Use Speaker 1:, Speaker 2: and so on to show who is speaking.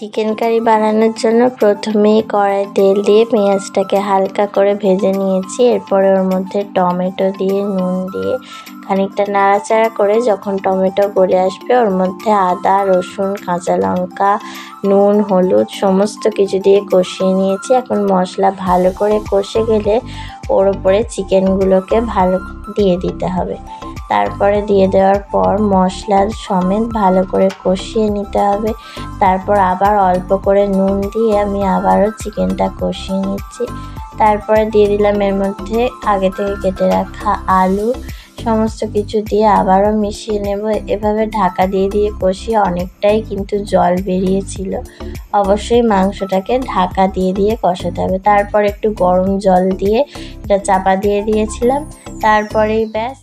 Speaker 1: Chicken curry বানানোর জন্য প্রথমেই কড়াই তেল দিয়ে পেঁয়াজটাকে হালকা করে ভেজে নিয়েছি। এরপরে ওর মধ্যে টমেটো দিয়ে নুন দিয়ে খানিকটা নাড়াচাড়া করে যখন টমেটো গলে আসবে ওর মধ্যে আদা, রসুন, কাঁচা লঙ্কা, নুন, হলুদ সমস্ত কিছু দিয়ে কষিয়ে নিয়েছি। এখন মশলা ভালো করে কষে গেলে ওর উপরে চিকেনগুলোকে ভালো দিয়ে দিতে হবে। তারপরে দিয়ে দেওয়ার পর মশলার সমেত ভালো করে কষিয়ে নিতে হবে। তারপর আবার অল্প করে নুন দিয়ে আমি আবারও চিকেনটা কষিয়ে নিচ্ছি। তারপরে দিয়ে দিলাম এর মধ্যে আগে থেকে কেটে রাখা আলু, সমস্ত কিছু দিয়ে আবারও মিশিয়ে নেব। এভাবে ঢাকা দিয়ে দিয়ে কষিয়ে অনেকটাই কিন্তু জল বেরিয়েছিল। অবশ্যই মাংসটাকে ঢাকা দিয়ে দিয়ে কষাতে হবে। তারপর একটু গরম জল দিয়ে এটা চাপা দিয়ে দিয়েছিলাম। তারপরেই ব্যাস